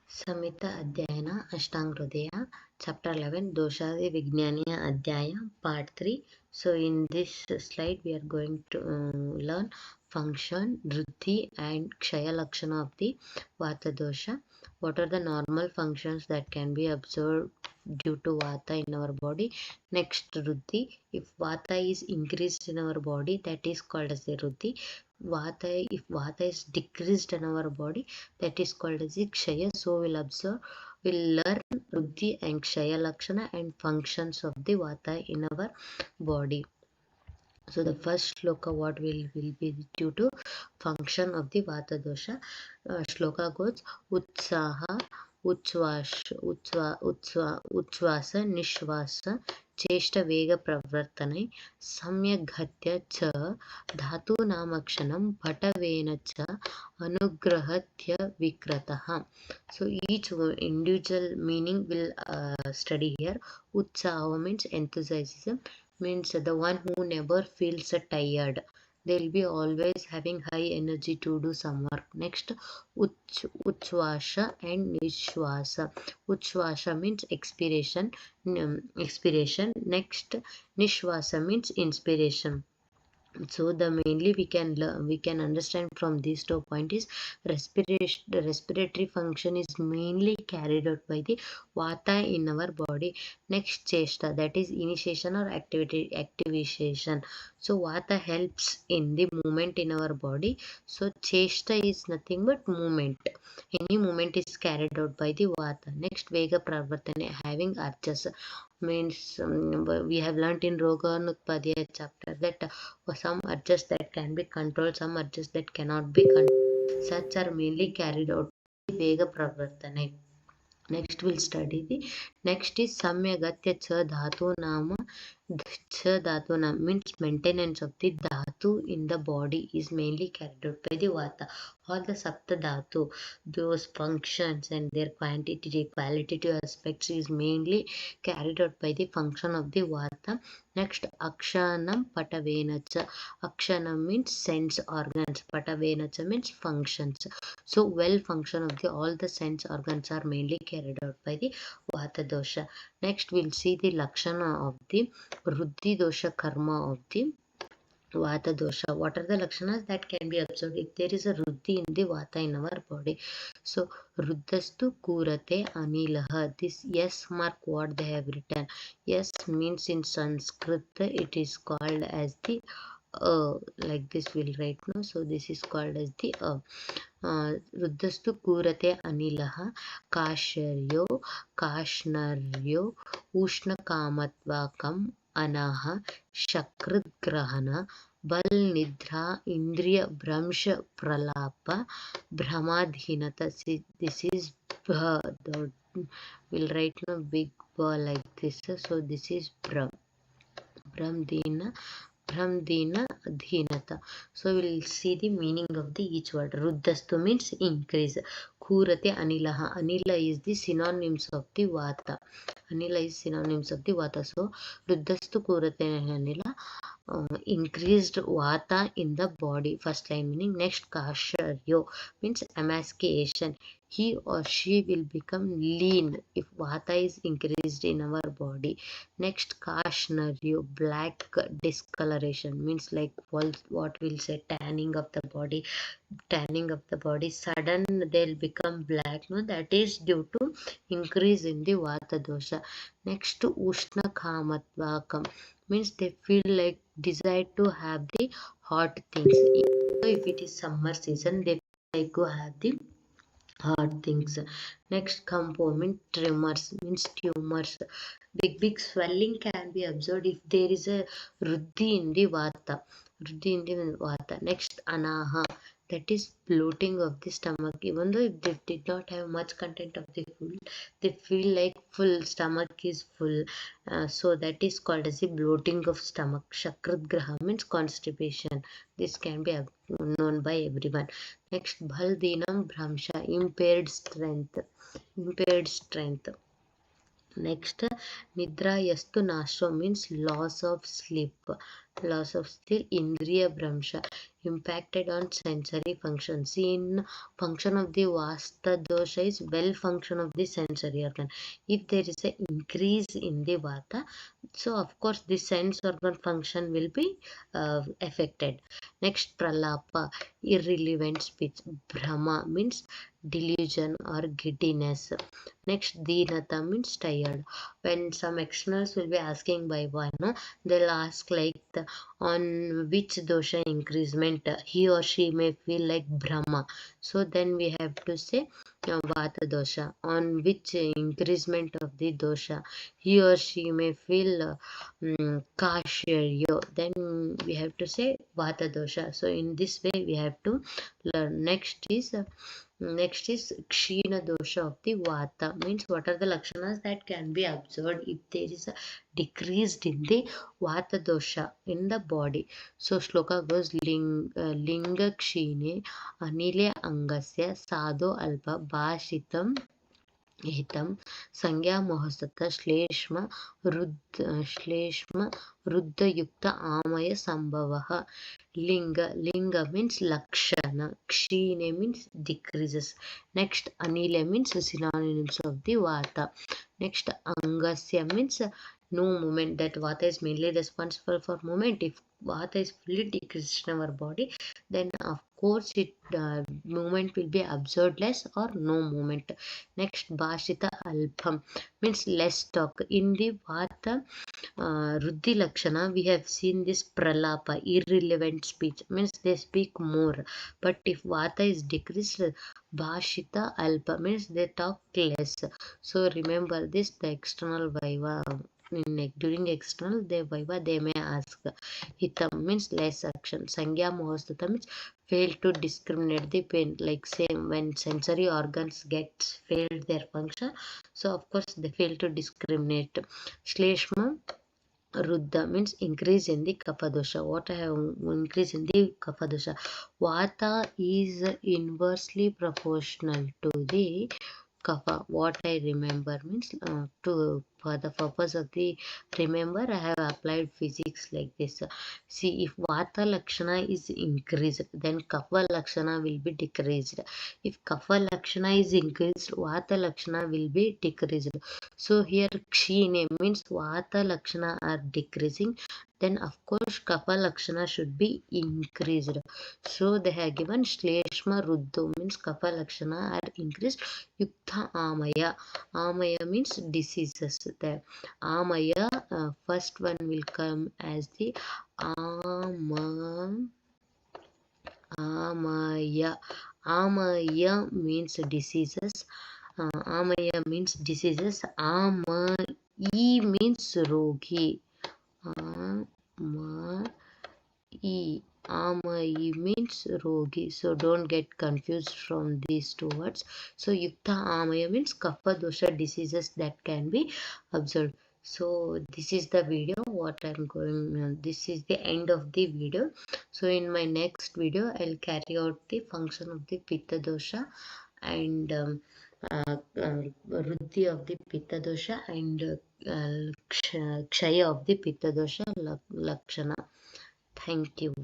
Samhita Adhyayana Ashtanga Chapter 11 Doshadi Vijnaniya Adhyaya Part 3. So in this slide we are going to learn function, Vriddhi and Kshaya Lakshana of the Vata dosha. What are the normal functions that can be observed due to Vata in our body? Next, Vriddhi. If Vata is increased in our body, that is called as the Vriddhi. If Vata is decreased in our body, that is called as the Kshaya. So we'll learn Vriddhi and Kshaya Lakshana and functions of the Vata in our body. So the first shloka what will be due to function of the Vata dosha. Shloka goes Utsaha Utsvasa Nishvasa Cheshta Vega Pravartanai Samyaghatya Cha Dhatu Namakshanam Patavena Cha Anugrahatya Vikrataha. So each individual meaning will study here. Utsaha means enthusiasm, means the one who never feels tired. They'll be always having high energy to do some work. Next, Uchvasha and Nishwasa. Uchvasha means expiration. Next, Nishwasa means inspiration. So the mainly we can understand from these 2 points is the respiratory function is mainly carried out by the Vata in our body. Next, Cheshta, that is initiation or activation. So Vata helps in the movement in our body. So Cheshta is nothing but movement. Any movement is carried out by the Vata. Next, Vega Pravartane, having archas, means we have learnt in Roga Nutpadhyaya chapter that some urges that can be controlled, some urges that cannot be controlled. Such are mainly carried out by Vega Pravartane. Next we'll study the next is Samyagatya Cha Dhatu Nama. Cha Dhatu Nama means maintenance of the Dhatu in the body is mainly carried out by the Vata. All the Sapta Dhatu, those functions and their qualitative aspects is mainly carried out by the function of the Vata. Next, Akshanam Patavenacha. Akshanam means sense organs. Patavenacha means functions. So well function of all the sense organs are mainly carried out by the Vata dosha. Next we'll see the Lakshana of the Vriddhi dosha karma of the Vata dosha. What are the Lakshanas that can be observed if there is a Vriddhi in the Vata in our body? So Ruddhastu Kurate Anilaha. This yes mark what they have written. Yes means in Sanskrit it is called as the like this we'll write now. So this is called as the Ruddhastu Kurate Anilaha Kasharyo Kashnaryo Ushna Kamatvakam Anaha Shakrit Grahana Bal Nidra Indriya Bramsha Pralapa Brahmadhinata. This is we'll write now big ball like this. So this is Brahmdina Dhinata. So we'll see the meaning of the each word. Ruddhastu means increase. Kurate Anilaha. Anila is the synonyms of the Vata. Anila is synonyms of the Vata. So Ruddhastu Kurate Anila. Increased Vata in the body. First line meaning. Next, Kasharyo means emasculation. He or she will become lean if Vata is increased in our body. Next, Kashnaryo, black discoloration means like what we'll say tanning of the body. Sudden they'll become black. No, that is due to increase in the Vata dosha. Next, Ushna Kamatvakam means they feel like desire to have the hot things. If it is summer season, they like to have the hard things. Next, component tremors means tumors. Big swelling can be observed if there is a Vriddhi in the Vata. Next, Anaha, that is bloating of the stomach. Even though if they did not have much content of the food, they feel like full stomach is full. So that is called as the bloating of stomach. Shakrit Graha means constipation. This can be known by everyone. Next, Bhaldinam Bhramsha, impaired strength. Next, Nidra Yastu Nashro means loss of sleep. loss of still indriya bramsha impacted on sensory function. See, in function of the vata dosha is well function of the sensory organ. If there is an increase in the vata, so of course the sense organ function will be affected. Next, pralapa, irrelevant speech. Brahma means delusion or giddiness. Next, deenata means tired. When some externals will be asking by one, no, they'll ask like on which dosha increasement he or she may feel like Brahma. So then we have to say vata dosha. On which increasement of the dosha he or she may feel Kashiryo, then we have to say Vata dosha. So in this way we have to learn. Next is Kshina dosha of the Vata. Means what are the lakshanas that can be observed if there is a decrease in the Vata dosha in the body. So shloka goes Linga Kshine Anile Angasya Sadho Alpa Bhashitam हितं संज्ञामोहस्तः श्लेष्म रुद्धयुक्त आमय संभवः लिंग means lakshana, kshine means decreases. Next, anile means synonyms of the vata. Next, angasya means no movement. That vata is mainly responsible for movement. If vata is fully decreased in our body, then of course it movement will be observed less or no movement. Next, bhashita alpam means less talk. In the vata ruddhi lakshana, we have seen this pralapa, irrelevant speech, means they speak more. But if vata is decreased, bhashita alpa means they talk less. So remember this, the external viva. During external viva they may ask. Hitam means less action. Sangya mohastata means fail to discriminate the pain, like same when sensory organs get failed their function, so of course they fail to discriminate. Shleshma Ruddha means increase in the kapha dosha. What I have increase in the kapha dosha? Vata is inversely proportional to the kapha. What I remember means to for the purpose of the remember, I have applied physics like this. See, if vata lakshana is increased, then kapha lakshana will be decreased. If kapha lakshana is increased, vata lakshana will be decreased. So here kshine means vata lakshana are decreasing, then of course kapha lakshana should be increased. So they have given shleshma ruddho means kapha lakshana are increased. Yukta amaya. Amaya means diseases. The amaya, first one will come as the amaya. Amaya means diseases. Amaya means diseases. E means rogi. Amayi means rogi. So don't get confused from these two words. So Yukta Amaya means Kapha dosha diseases that can be observed. So this is the video what I'm going. This is the end of the video. So in my next video, I'll carry out the function of the Pitta dosha and Ruddhi of the Pitta dosha and Kshaya of the Pitta dosha Lakshana. Thank you.